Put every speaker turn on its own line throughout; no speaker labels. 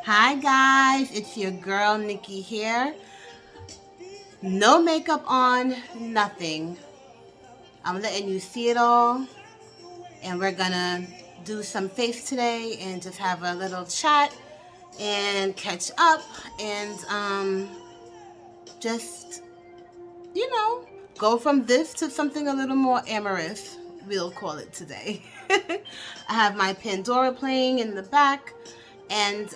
Hi guys, it's your girl Nikki here. No makeup on, nothing. I'm letting you see it all, and we're gonna do some face today and just have a little chat and catch up and just go from this to something a little more amorous, we'll call it today. I have my Pandora playing in the back, and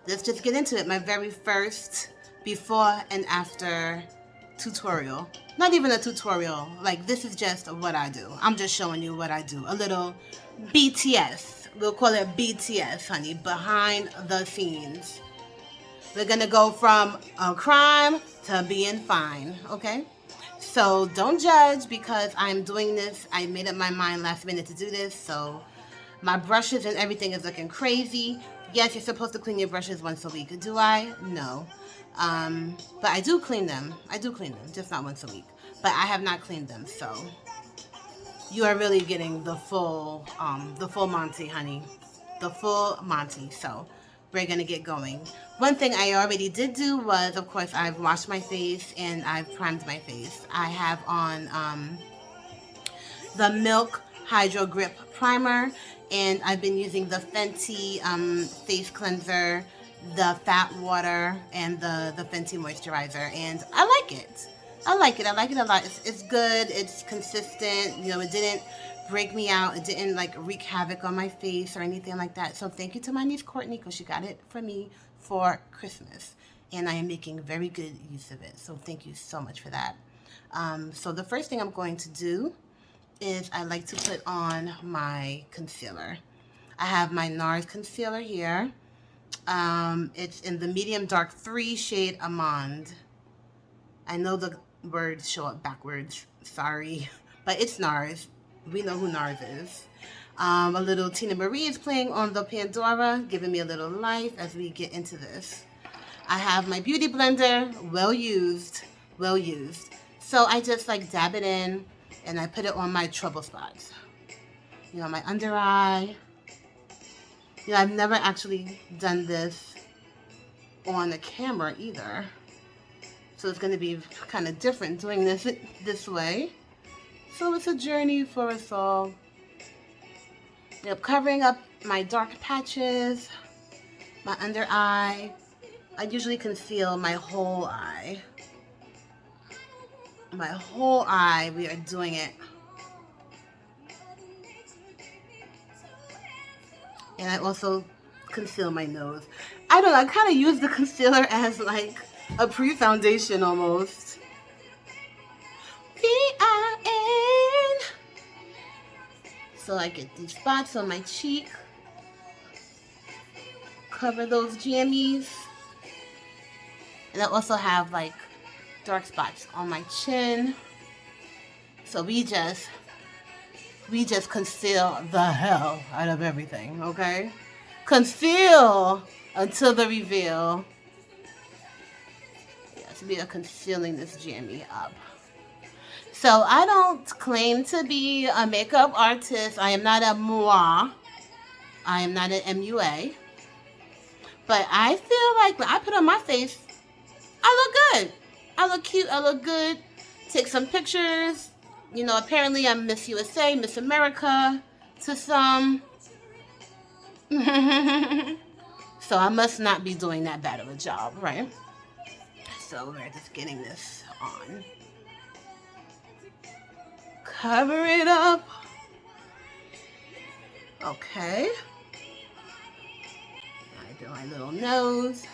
let's just get into it. My very first before and after tutorial. Not even a tutorial. Like, this is just what I do. I'm just showing you what I do. A little BTS. We'll call it BTS, honey. Behind the scenes. We're going to go from a crime to being fine, okay? So don't judge because I'm doing this. I made up my mind last minute to do this, so my brushes and everything is looking crazy. Yes, you're supposed to clean your brushes once a week. Do I? No. But I do clean them. Just not once a week. But I have not cleaned them, so you are really getting the full Monty, honey. The full Monty. So we're gonna get going. One thing I already did do was, of course, I've washed my face and I've primed my face. I have on the Milk HYDROGRIP primer, and I've been using the Fenty face cleanser, the fat water, and the Fenty moisturizer, and I like it. I like it a lot. It's good. It's consistent. You know, it didn't break me out. It didn't like wreak havoc on my face or anything like that. So thank you to my niece Courtney, because she got it for me for Christmas, and I am making very good use of it. So thank you so much for that. So the first thing I'm going to do is I like to put on my concealer. I have my NARS concealer here. It's in the medium dark 3 shade Amande. I know the words show up backwards, sorry, but it's NARS. We know who NARS is. A little Tina Marie is playing on the Pandora, giving me a little life as we get into this. I have my beauty blender, well used. So I just like dab it in, and I put it on my trouble spots. You know, my under eye. You know, I've never actually done this on the camera either. So it's going to be kind of different doing this way. So it's a journey for us all. Yep, covering up my dark patches, my under eye. I usually conceal my whole eye. My whole eye, we are doing it. And I also conceal my nose. I don't know, I kind of use the concealer as like a pre-foundation almost. P-I-N. So I get these spots on my cheek. Cover those jammies. And I also have like dark spots on my chin. So we just conceal the hell out of everything, okay? Conceal until the reveal. Yes, we are concealing this jammy up. So I don't claim to be a makeup artist. I am not a MOA. I am not an MUA. But I feel like when I put on my face, I look good. I look cute. I look good. Take some pictures. You know, apparently I'm Miss USA, Miss America to some. So I must not be doing that bad of a job, right? So we're just getting this on. Cover it up. Okay. I do my little nose.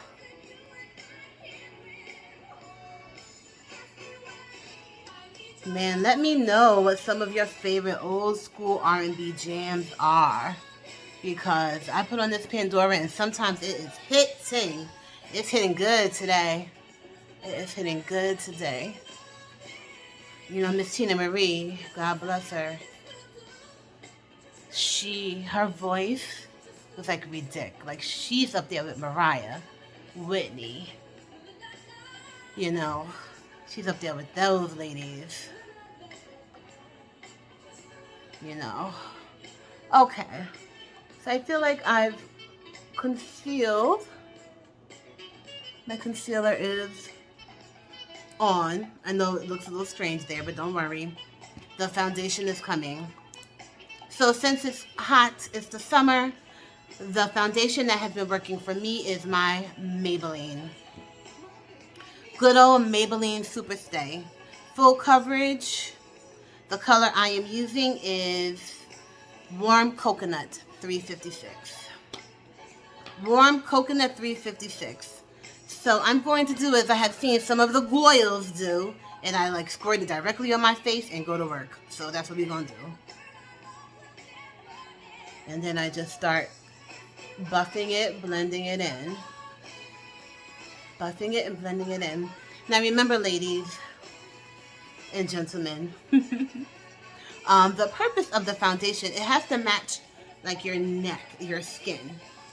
Man, let me know what some of your favorite old school R&B jams are, because I put on this Pandora and sometimes it is hitting. It's hitting good today. It is hitting good today. You know, Miss Tina Marie, God bless her. Her voice was like ridiculous. Like, she's up there with Mariah, Whitney. You know, she's up there with those ladies. You know. Okay. So I feel like I've concealed. My concealer is on. I know it looks a little strange there, but don't worry. The foundation is coming. So since it's hot, it's the summer, the foundation that has been working for me is my Maybelline. Good old Maybelline Superstay. Full coverage. The color I am using is Warm Coconut 356. Warm Coconut 356. So I'm going to do as I have seen some of the Goyles do, and I like squirt it directly on my face and go to work. So that's what we're going to do. And then I just start buffing it, blending it in. Buffing it and blending it in. Now remember, ladies and gentlemen, the purpose of the foundation, it has to match like your neck, your skin.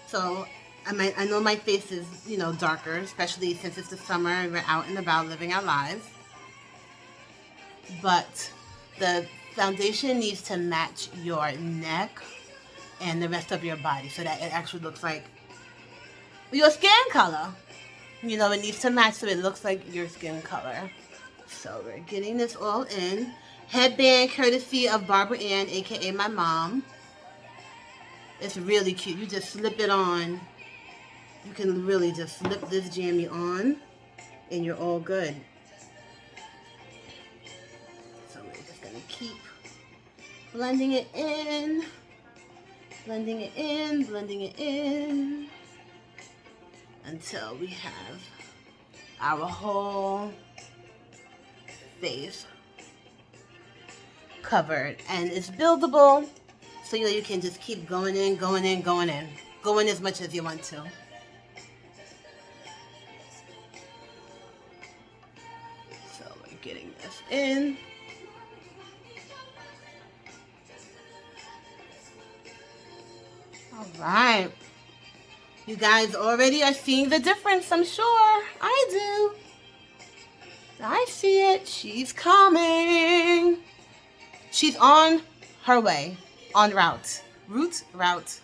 So I know my face is, you know, darker, especially since it's the summer and we're out and about living our lives. But the foundation needs to match your neck and the rest of your body so that it actually looks like your skin color. You know, it needs to match so it looks like your skin color. So we're getting this all in. Headband courtesy of Barbara Ann, aka my mom. It's really cute. You just slip it on. You can really just slip this jammy on and you're all good. So we're just gonna keep blending it in. Blending it in, blending it in, until we have our whole face covered. And it's buildable, so you know you can just keep going in, going in, going in. Go in as much as you want to. So we're getting this in. All right. You guys already are seeing the difference, I'm sure. I do. I see it. She's coming. She's on her way. En route. Route.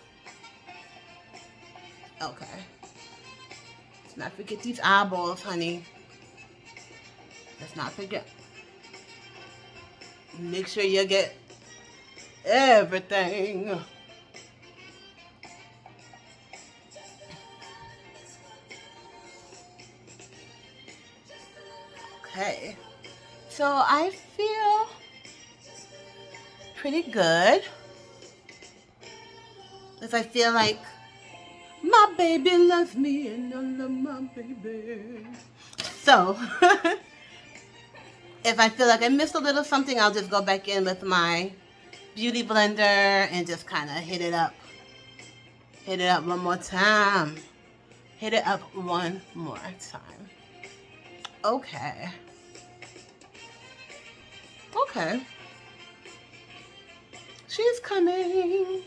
Okay. Let's not forget these eyeballs, honey. Let's not forget. Make sure you get everything. Okay, so I feel pretty good. Because I feel like my baby loves me and I love my baby. So, if I feel like I missed a little something, I'll just go back in with my beauty blender and just kind of hit it up. Hit it up one more time. Hit it up one more time. Okay. Okay. She's coming.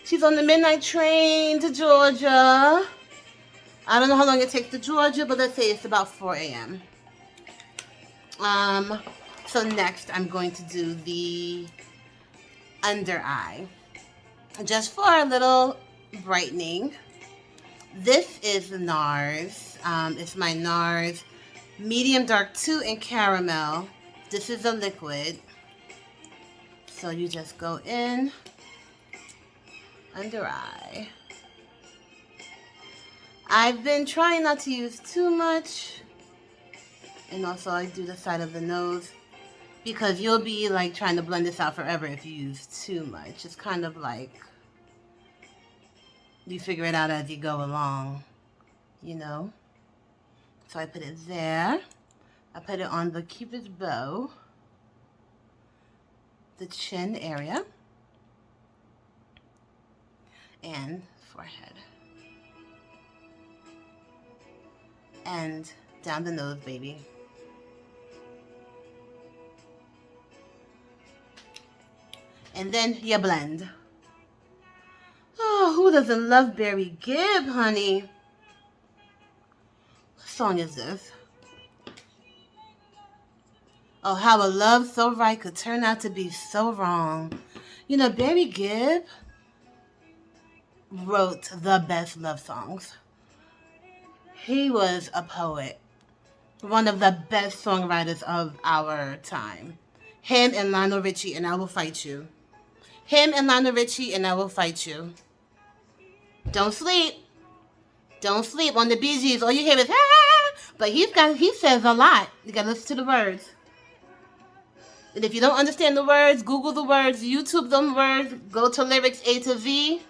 She's on the midnight train to Georgia. I don't know how long it takes to Georgia, but let's say it's about 4 a.m. So next I'm going to do the under eye. Just for a little brightening. This is the NARS. It's my NARS Medium Dark 2 in Caramel. This is a liquid. So you just go in, under eye. I've been trying not to use too much. And also I do the side of the nose. Because you'll be like trying to blend this out forever if you use too much. It's kind of like you figure it out as you go along, you know. So I put it there. I put it on the Cupid's bow, the chin area, and forehead. And down the nose, baby. And then you blend. Oh, who doesn't love Barry Gibb, honey? What song is this? Oh, how a love so right could turn out to be so wrong. You know, Barry Gibb, wrote the best love songs. He was a poet. One of the best songwriters of our time. Him and Lionel Richie, and I Will Fight You. Him and Lionel Richie, and I Will Fight You. Don't sleep. Don't sleep on the Bee Gees. All you hear is, ah! But he says a lot. You gotta listen to the words. And if you don't understand the words, Google the words, YouTube them words, go to lyrics A to Z,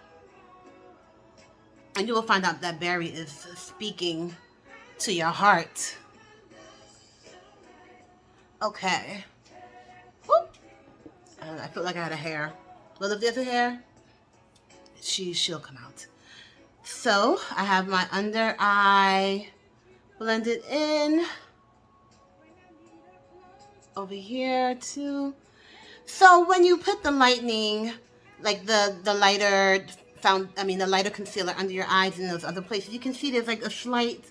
and you will find out that Barry is speaking to your heart. Okay. Whoop. I feel like I had a hair. Well, if there's a hair, she'll come out. So I have my under eye blended in over here too. So when you put the lightening, like the lighter the lighter concealer under your eyes and those other places, you can see there's like a slight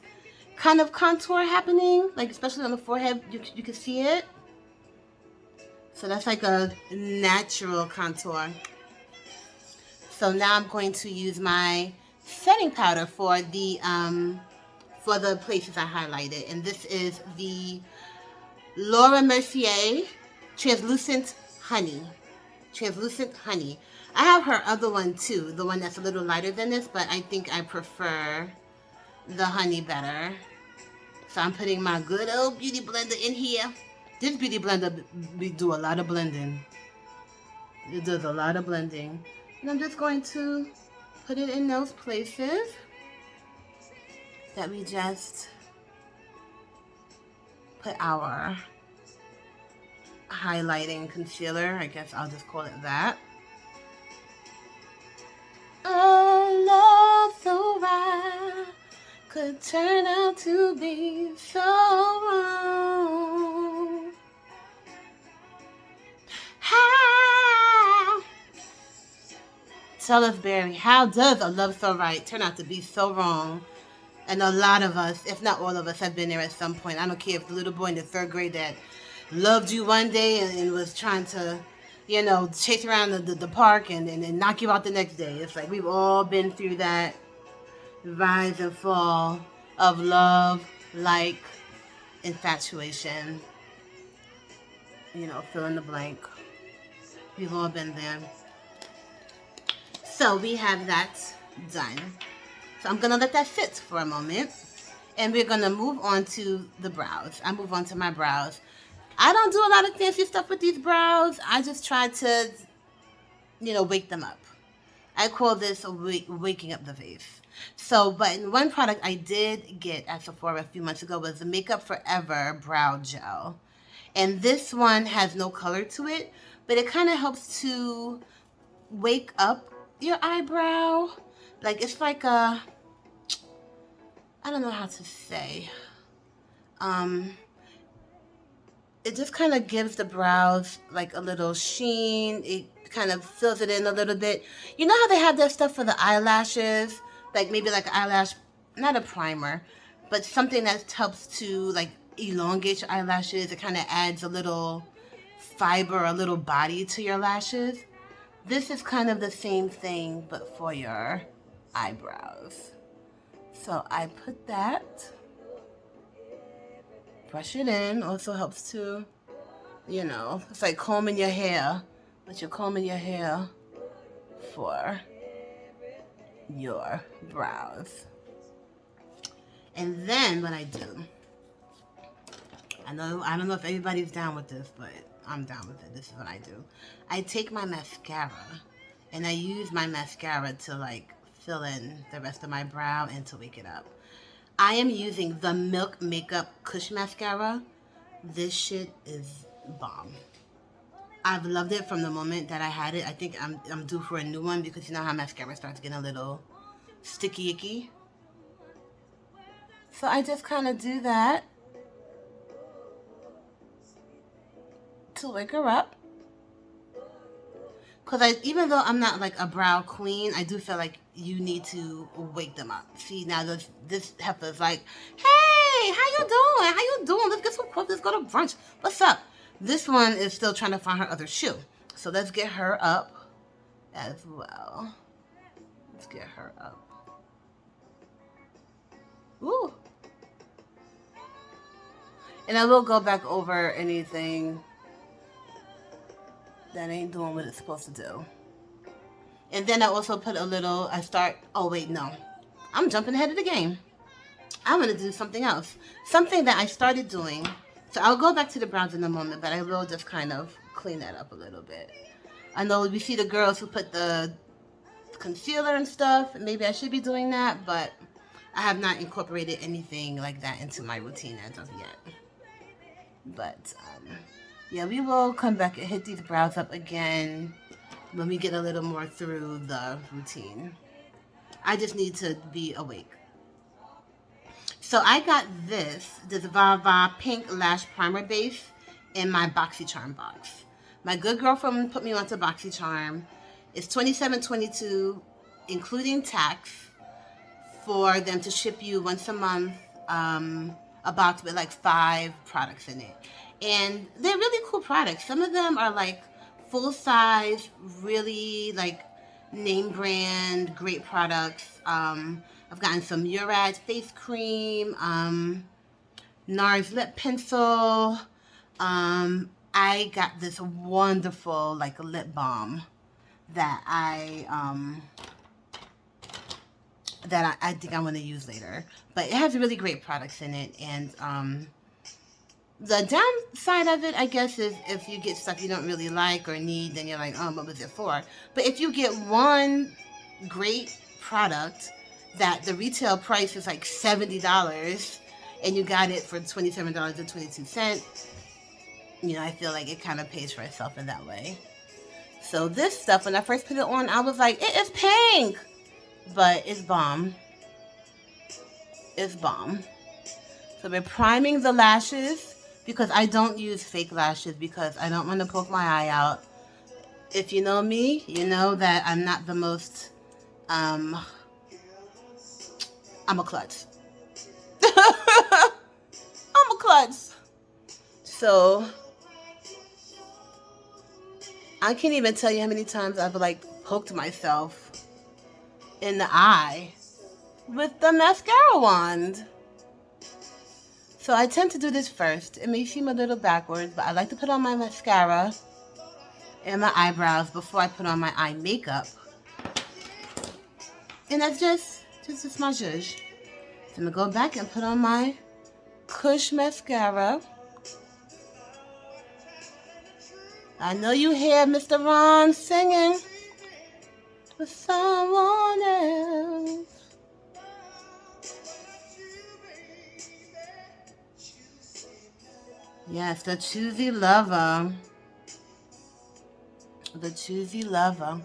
kind of contour happening, like especially on the forehead, you can see it. So that's like a natural contour. So now I'm going to use my setting powder for the places I highlighted, and this is the Laura Mercier Translucent Honey. Translucent Honey. I have her other one too, the one that's a little lighter than this, but I think I prefer the honey better. So I'm putting my good old beauty blender in here. This beauty blender, we do a lot of blending. It does a lot of blending. And I'm just going to put it in those places that we just put our highlighting concealer. I guess I'll just call it that. A love so right could turn out to be so wrong. How? Tell us, Barry, how does a love so right turn out to be so wrong? And a lot of us, if not all of us, have been there at some point. I don't care if the little boy in the 3rd grade that loved you one day and was trying to, you know, chase around the park and knock you out the next day. It's like we've all been through that rise and fall of love, like infatuation, you know, fill in the blank. We've all been there. So we have that done. So I'm gonna let that sit for a moment, and we're gonna move on to the brows. I move on to my brows. I don't do a lot of fancy stuff with these brows. I just try to, you know, wake them up. I call this waking up the face. So, but one product I did get at Sephora a few months ago was the Makeup Forever Brow Gel. And this one has no color to it, but it kind of helps to wake up your eyebrow. Like, it's like a, I don't know how to say. It just kind of gives the brows like a little sheen. It kind of fills it in a little bit. You know how they have that stuff for the eyelashes? Like maybe like eyelash, not a primer, but something that helps to like elongate your eyelashes. It kind of adds a little fiber, a little body to your lashes. This is kind of the same thing, but for your eyebrows. So I put that. Brush it in. Also helps to, you know, it's like combing your hair, but you're combing your hair for your brows. And then what I do, I don't know if everybody's down with this, but I'm down with it. This is what I do. I take my mascara and I use my mascara to like fill in the rest of my brow and to wake it up. I am using the Milk Makeup KUSH mascara. This shit is bomb. I've loved it from the moment that I had it. I think I'm due for a new one because you know how mascara starts getting a little sticky icky. So I just kind of do that to wake her up. Because even though I'm not like a brow queen, I do feel like you need to wake them up. See, now this heifer's like, hey, how you doing? How you doing? Let's get some coffee. Let's go to brunch. What's up? This one is still trying to find her other shoe. So let's get her up as well. Let's get her up. Ooh. And I will go back over anything that ain't doing what it's supposed to do. And then I also put a little, oh wait, no. I'm jumping ahead of the game. I'm going to do something else. Something that I started doing. So I'll go back to the browns in a moment, but I will just kind of clean that up a little bit. I know we see the girls who put the concealer and stuff. Maybe I should be doing that, but I have not incorporated anything like that into my routine as of yet. But, yeah, we will come back and hit these brows up again when we get a little more through the routine. I just need to be awake. So I got this VITA Pink Lash Primer Base in my BoxyCharm box. My good girlfriend put me onto BoxyCharm. It's $27.22, including tax, for them to ship you once a month a box with like 5 products in it. And they're really cool products. Some of them are like full size, really like name brand, great products. I've gotten some Murad face cream, NARS lip pencil. I got this wonderful like lip balm that I think I'm going to use later. But it has really great products in it. And the downside of it, I guess, is if you get stuff you don't really like or need, then you're like, oh, what was it for? But if you get one great product that the retail price is like $70 and you got it for $27.22, you know, I feel like it kind of pays for itself in that way. So this stuff, when I first put it on, I was like, it is pink, but it's bomb. It's bomb. So we're priming the lashes because I don't use fake lashes because I don't want to poke my eye out. If you know me, you know that I'm not the most, I'm a klutz. I'm a klutz. So I can't even tell you how many times I've like poked myself in the eye with the mascara wand. So I tend to do this first. It may seem a little backwards, but I like to put on my mascara and my eyebrows before I put on my eye makeup. And that's just my zhuzh. So I'm going to go back and put on my KUSH mascara. I know you hear Mr. Ron singing with someone else. Yes, the choosy lover. The choosy lover.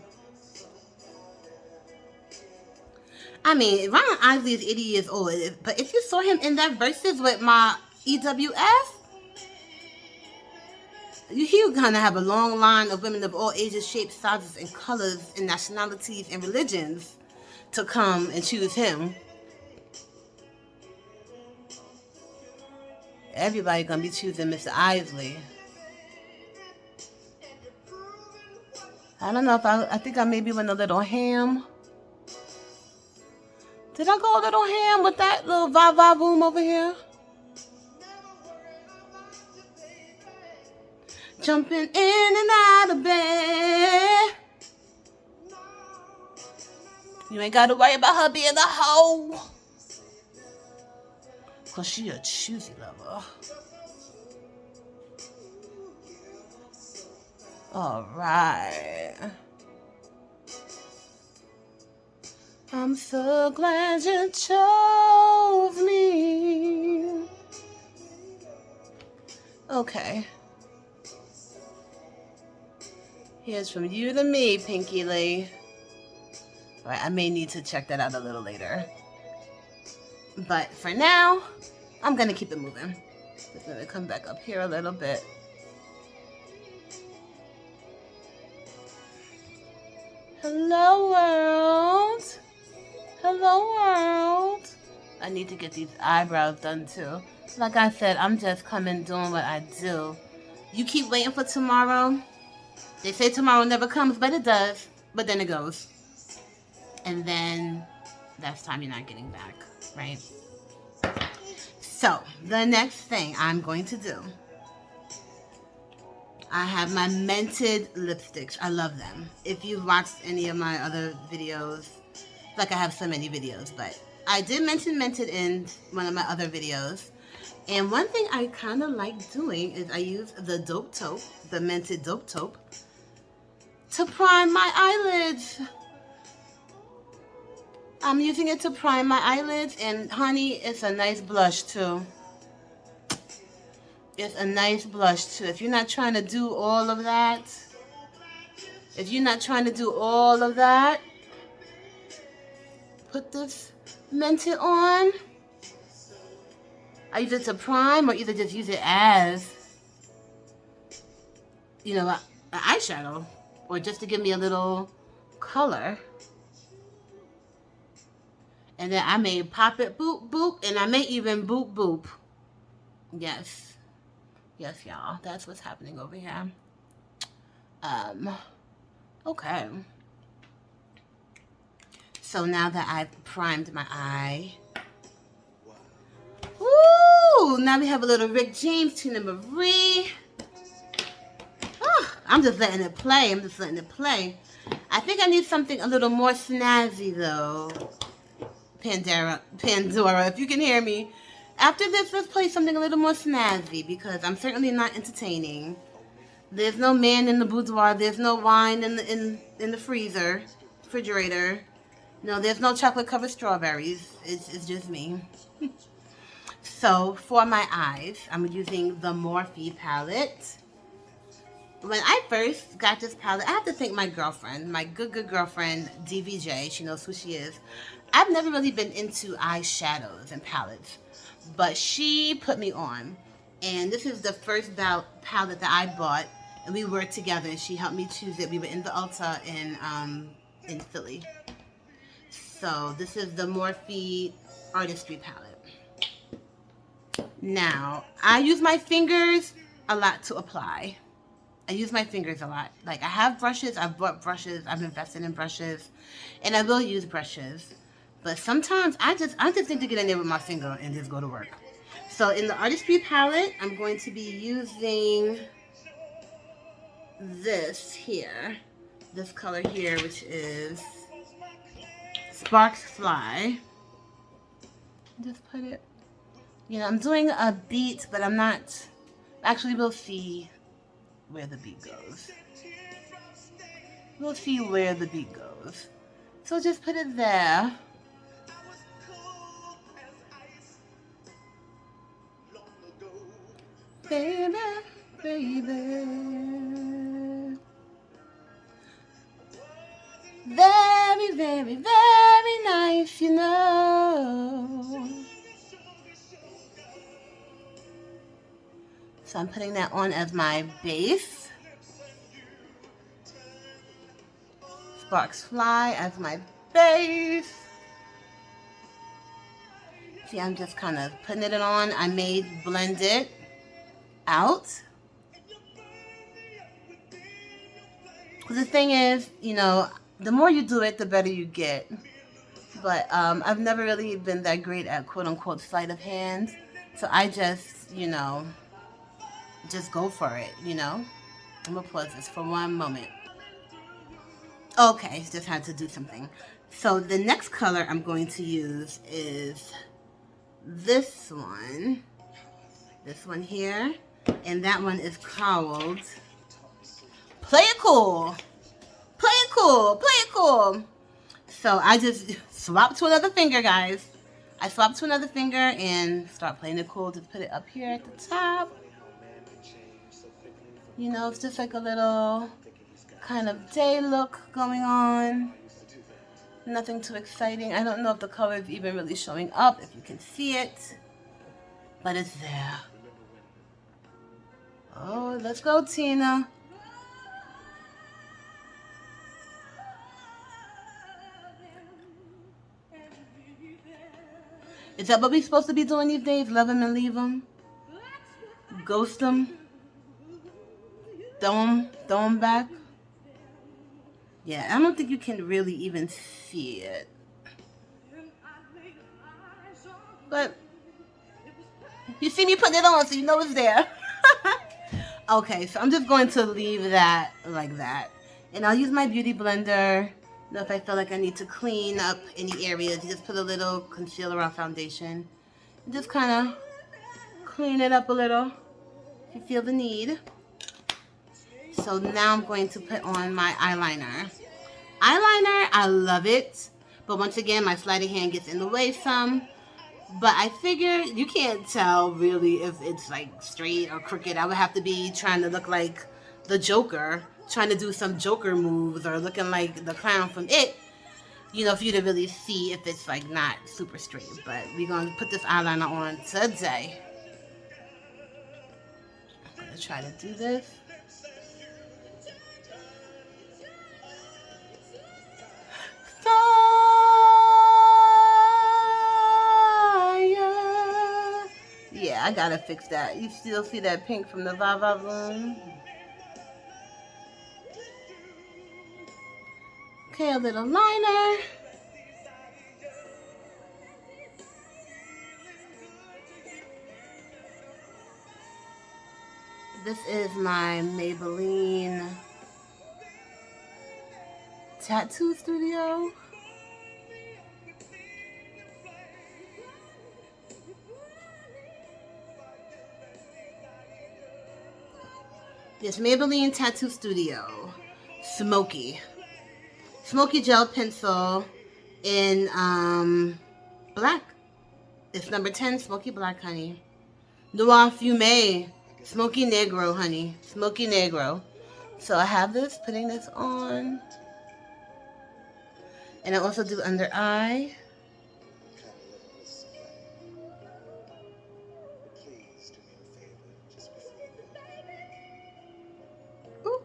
I mean, Ron Isley is 80 years old, but if you saw him in that Versus with my EWF, he was gonna have a long line of women of all ages, shapes, sizes, and colors, and nationalities and religions to come and choose him. Everybody gonna be choosing Mr. Isley. I don't know if I think I maybe went a little ham. Did I go a little ham with that little va-va boom over here? Jumping in and out of bed. You ain't gotta worry about her being a hoe. Cause she a choosy lover. Alright. I'm so glad you chose me. Okay. Here's from you to me, Pinky Lee. Alright, I may need to check that out a little later. But for now, I'm going to keep it moving. Just going to come back up here a little bit. Hello, world. Hello, world. I need to get these eyebrows done, too. Like I said, I'm just coming doing what I do. You keep waiting for tomorrow. They say tomorrow never comes, but it does. But then it goes. and then that's time you're not getting back, right? So the next thing I'm going to do, I have my mented lipsticks. I love them. If you've watched any of my other videos, like I have so many videos, but I did mention mented in one of my other videos. And one thing I kind of like doing is I use the Dope Taupe, the mented Dope Taupe, to prime my eyelids. I'm using it to prime my eyelids, and honey, it's a nice blush too. It's a nice blush too. If you're not trying to do all of that, put this mented on. I use it to prime, or either just use it as, you know, an eyeshadow, or just to give me a little color. And then I may pop it, boop, boop, and I may even boop, boop. Yes. Yes, y'all. That's what's happening over here. Okay. So now that I've primed my eye. Woo! Now we have a little Rick James, Tina Marie. Oh, I'm just letting it play. I think I need something a little more snazzy, though. Pandora, if you can hear me. After this, let's play something a little more snazzy, because I'm certainly not entertaining. There's no man in the boudoir. There's no wine in the refrigerator. No, there's no chocolate-covered strawberries. It's just me. So, for my eyes, I'm using the Morphe palette. When I first got this palette, I have to thank my girlfriend, my good girlfriend, DVJ. She knows who she is. I've never really been into eyeshadows and palettes, but she put me on. And this is the first palette that I bought, and we worked together, and she helped me choose it. We were in the Ulta in Philly. So this is the Morphe Artistry palette. Now, I use my fingers a lot to apply. I use my fingers a lot. Like, I have brushes. I've bought brushes. I've invested in brushes. And I will use brushes. But sometimes I just need to get in there with my finger and just go to work. So in the Artistry palette, I'm going to be using this here. This color here, which is Sparks Fly. Just put it, you know, I'm doing a beat, but I'm not, actually we'll see where the beat goes. We'll see where the beat goes. So just put it there. Baby, baby. Very, very, very nice, you know. So I'm putting that on as my base. Sparks Fly as my base. See, I'm just kind of putting it on. I may blend it out. Because the thing is, you know, the more you do it, the better you get. But I've never really been that great at quote-unquote sleight of hand. So I just, you know, just go for it, you know. I'm going to pause this for one moment. Okay, just had to do something. So the next color I'm going to use is this one. This one here. And that one is called Play It Cool. Play it cool. Play it cool. So I just swap to another finger, guys. I swap to another finger and start playing it cool. Just put it up here at the top. You know, it's just like a little kind of day look going on. Nothing too exciting. I don't know if the color is even really showing up, if you can see it. But it's there. Oh, let's go, Tina. Is that what we're supposed to be doing these days? Love them and leave them? Ghost them? Throw them back? Yeah, I don't think you can really even see it. But you see me putting it on, so you know it's there. Okay, so I'm just going to leave that like that. And I'll use my beauty blender. You know, if I feel like I need to clean up any areas, just put a little concealer on foundation. And just kind of clean it up a little if you feel the need. So now I'm going to put on my eyeliner. Eyeliner, I love it. But once again, my sleight of hand gets in the way some. But I figure you can't tell really if it's like straight or crooked. I would have to be trying to look like the Joker, trying to do some Joker moves or looking like the clown from It, you know, for you to really see if it's like not super straight. But we're going to put this eyeliner on today. I'm going to try to do this. Yeah, I gotta fix that. You still see that pink from the VITA room? Okay, a little liner. This is my Maybelline Tattoo Studio. Yes, Maybelline Tattoo Studio. Smokey gel pencil in black. It's number 10, Smoky Black, honey. Noir Fume, Smoky Negro, honey. Smoky Negro. So I have this, putting this on. And I also do under eye. Ooh.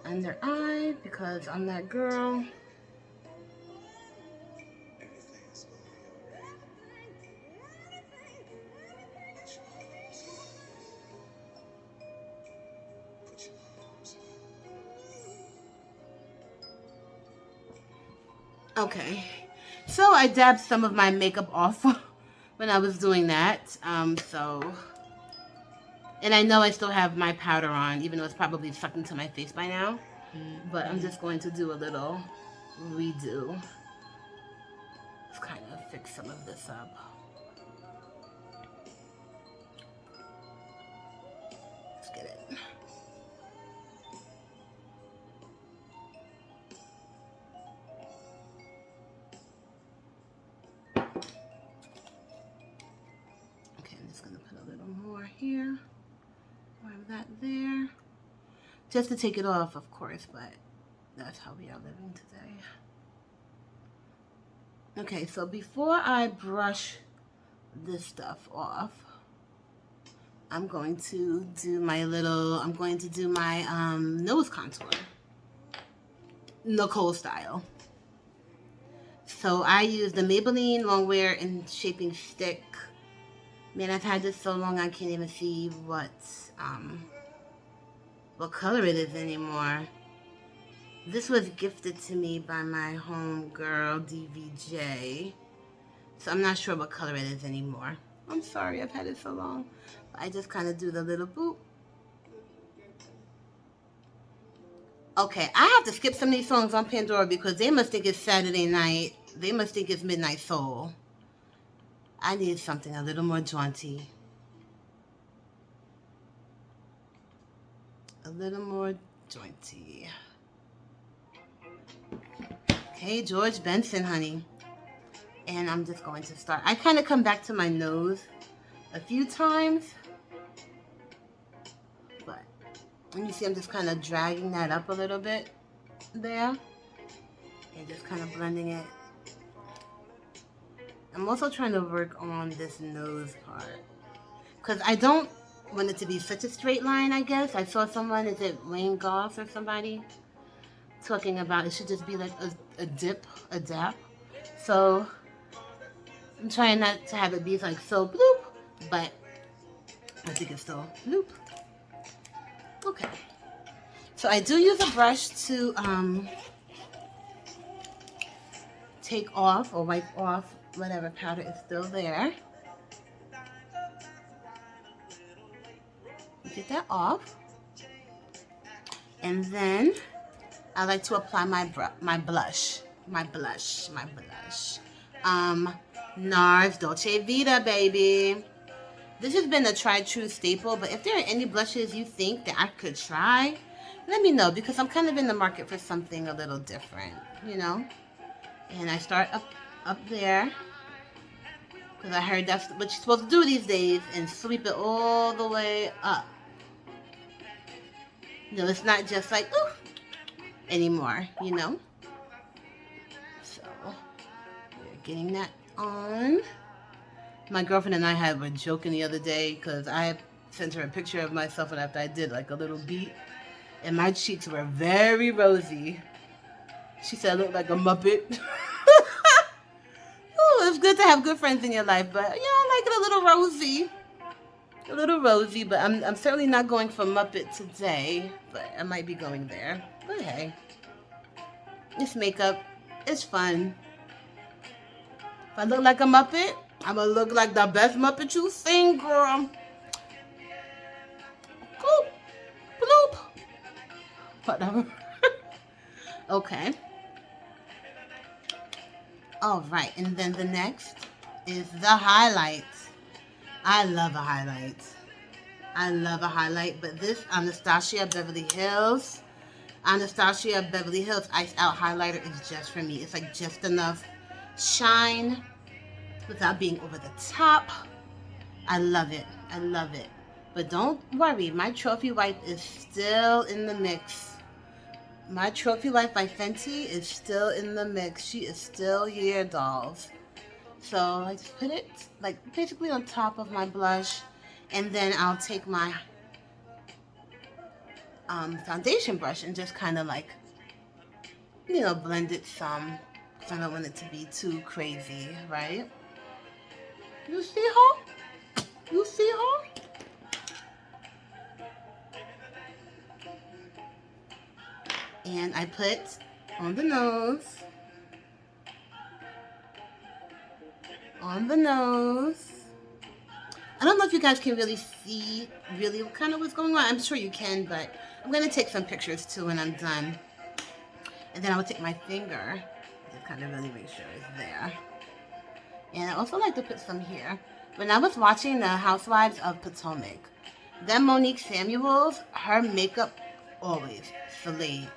Under eye, because I'm that girl. Okay, so I dabbed some of my makeup off when I was doing that. And I know I still have my powder on, even though it's probably sucked into my face by now. But I'm just going to do a little redo. Let's kind of fix some of this up. Let's get it. Here, more of that there, just to take it off, of course, but that's how we are living today. Okay, so before I brush this stuff off, I'm going to do my nose contour, Nicole style. So I use the Maybelline Longwear and Shaping Stick. Man, I've had this so long I can't even see what color it is anymore. This was gifted to me by my home girl, DVJ. So I'm not sure what color it is anymore. I'm sorry, I've had it so long. I just kind of do the little boop. Okay, I have to skip some of these songs on Pandora because they must think it's Saturday night. They must think it's Midnight Soul. I need something a little more jaunty. A little more jaunty. Okay, George Benson, honey. And I'm just going to start. I kind of come back to my nose a few times. But, and you see I'm just kind of dragging that up a little bit there. And just kind of blending it. I'm also trying to work on this nose part. Because I don't want it to be such a straight line, I guess. I saw someone, is it Wayne Goss or somebody, talking about it should just be like a dap. So I'm trying not to have it be like so bloop, but I think it's still bloop. Okay. So I do use a brush to take off or wipe off whatever powder is still there. Get that off. And then I like to apply my blush. NARS Dolce Vita, baby. This has been a tried-true staple, but if there are any blushes you think that I could try, let me know, because I'm kind of in the market for something a little different, you know? And I start up there, because I heard that's what you're supposed to do these days, and sweep it all the way up. You know, it's not just like, ooh, anymore, you know? So, we're getting that on. My girlfriend and I were joking the other day, because I sent her a picture of myself and after I did like a little beat, and my cheeks were very rosy. She said I looked like a Muppet. Ooh, it's good to have good friends in your life, but you know, I like it a little rosy. A little rosy, but I'm certainly not going for Muppet today, but I might be going there. But hey, it's makeup. It's fun. If I look like a Muppet, I'm gonna look like the best Muppet you've seen, girl. Bloop, bloop. Whatever. Okay. All right, and then the next is the highlights. I love a highlight. I love a highlight, but this Anastasia Beverly Hills Iced Out Highlighter is just for me. It's like just enough shine without being over the top. I love it. I love it. But don't worry, my trophy wipe is still in the mix. My trophy wipe by Fenty is still in the mix. She is still here, dolls. So I just put it like basically on top of my blush, and then I'll take my foundation brush and just kind of like, you know, blend it some, because I don't want it to be too crazy, right? You see her? You see her? And I put on the nose. On the nose. I don't know if you guys can really see kind of what's going on. I'm sure you can, but I'm going to take some pictures too when I'm done. And then I will take my finger, just kind of really make sure it's there. And I also like to put some here. When I was watching the Housewives of Potomac, then Monique Samuels, her makeup always slayed.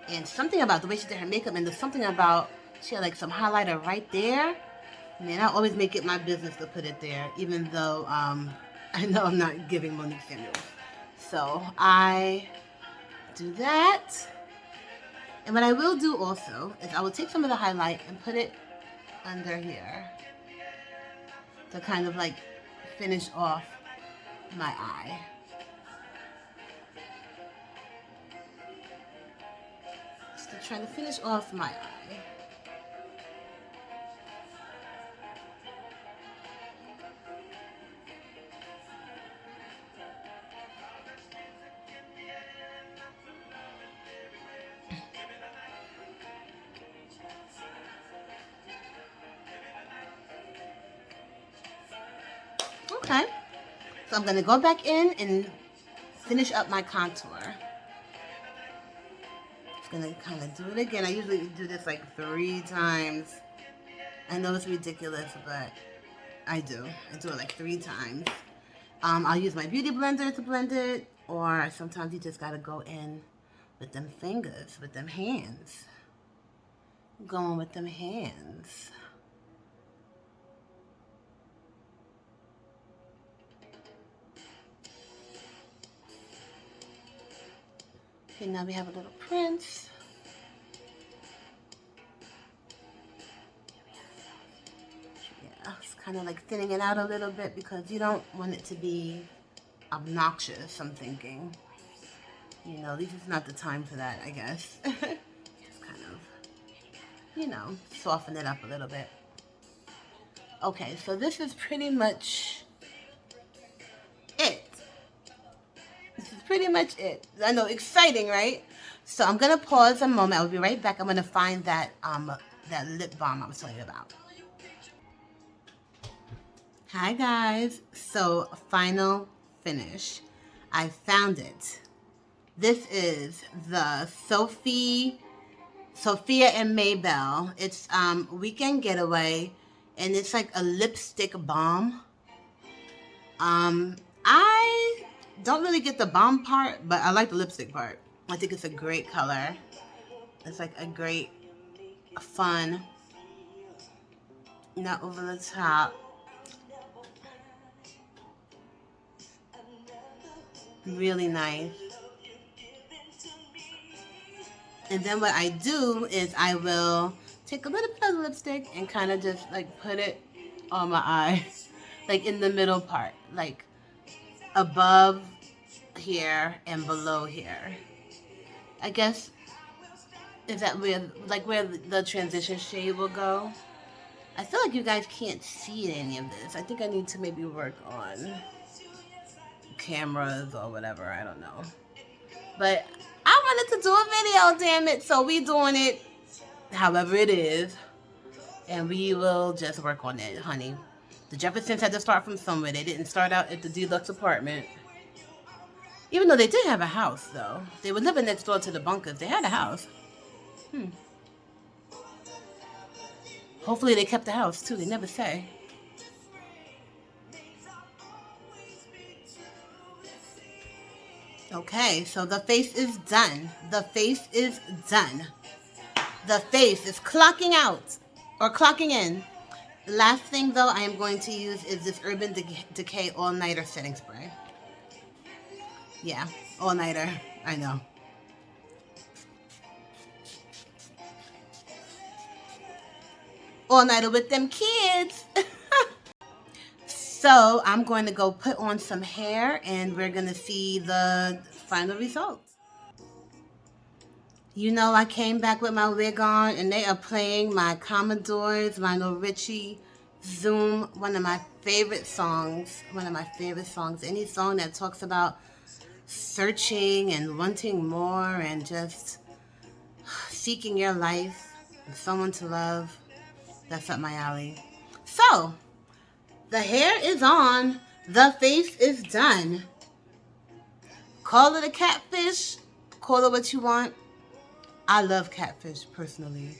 And something about the way she did her makeup, and there's something about, she had like some highlighter right there. Man, I always make it my business to put it there, even though I know I'm not giving Monique Samuels. So I do that. And what I will do also is I will take some of the highlight and put it under here to kind of like finish off my eye. Just to try to finish off my eye. Okay, so I'm going to go back in and finish up my contour. Just going to kind of do it again. I usually do this like 3 times. I know it's ridiculous, but I do. I do it like 3 times. I'll use my beauty blender to blend it, or sometimes you just got to go in with them fingers, with them hands. Going with them hands. Okay, now we have a little prince. Yeah, it's kind of like thinning it out a little bit because you don't want it to be obnoxious, I'm thinking. You know, this is not the time for that, I guess. Just kind of, you know, soften it up a little bit. Okay, so this is pretty much it. pretty much it. I know, exciting, right? So I'm gonna pause a moment. I'll be right back. I'm gonna find that that lip balm I was telling you about. Hi guys. So final finish. I found it. This is the Sophia and Maybelle. It's Weekend Getaway, and it's like a lipstick balm. I don't really get the balm part, but I like the lipstick part. I think it's a great color. It's like a great, fun, not over the top. Really nice. And then what I do is I will take a little bit of lipstick and kind of just like put it on my eye, like in the middle part, like above here and below here. I guess, is that where the transition shade will go? I feel like you guys can't see any of this. I think I need to maybe work on cameras or whatever, I don't know. But I wanted to do a video, damn it, so we doing it however it is. And we will just work on it, honey. The Jeffersons had to start from somewhere. They didn't start out at the deluxe apartment. Even though they did have a house, though. They were living next door to the Bunkers. They had a house. Hopefully they kept the house, too. They never say. Okay, so the face is done. The face is done. The face is clocking out or clocking in. Last thing, though, I am going to use is this Urban Decay All-Nighter Setting Spray. Yeah, all-nighter. I know. All-nighter with them kids. So I'm going to go put on some hair and we're going to see the final results. You know, I came back with my wig on and they are playing my Commodore's Lionel Richie Zoom, one of my favorite songs. Any song that talks about searching and wanting more and just seeking your life and someone to love. That's up my alley. So, the hair is on. The face is done. Call it a catfish. Call it what you want. I love catfish, personally.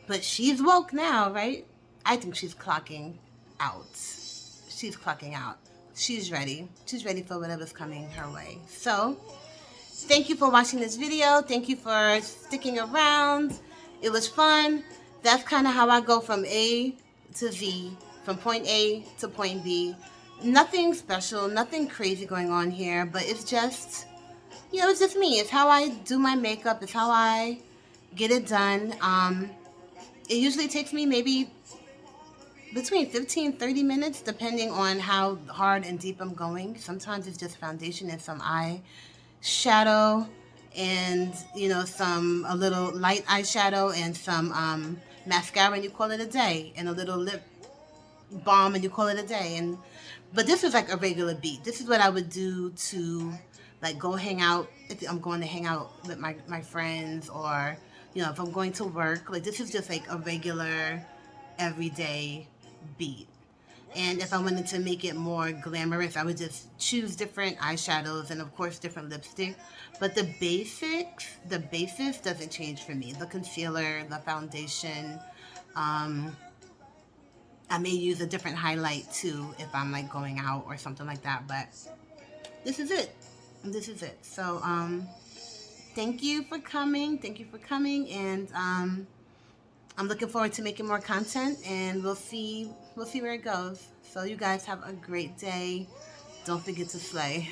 But she's woke now, right? I think she's clocking out. She's clocking out. She's ready. She's ready for whatever's coming her way. So, thank you for watching this video. Thank you for sticking around. It was fun. That's kind of how I go from A to Z, from point A to point B. Nothing special, nothing crazy going on here, but it's just, you know, it's just me. It's how I do my makeup. It's how I get it done. It usually takes me maybe between 15 and 30 minutes, depending on how hard and deep I'm going. Sometimes it's just foundation and some eye shadow and, you know, a little light eyeshadow and some mascara and you call it a day, and a little lip balm and you call it a day. But this is like a regular beat. This is what I would do to like go hang out if I'm going to hang out with my friends, or, you know, if I'm going to work. Like, this is just like a regular everyday beat. And if I wanted to make it more glamorous, I would just choose different eyeshadows and, of course, different lipstick. But the basis doesn't change for me. The concealer, the foundation, I may use a different highlight, too, if I'm, like, going out or something like that. But this is it. This is it. So, thank you for coming. Thank you for coming. And I'm looking forward to making more content, and we'll see where it goes. So you guys have a great day. Don't forget to slay.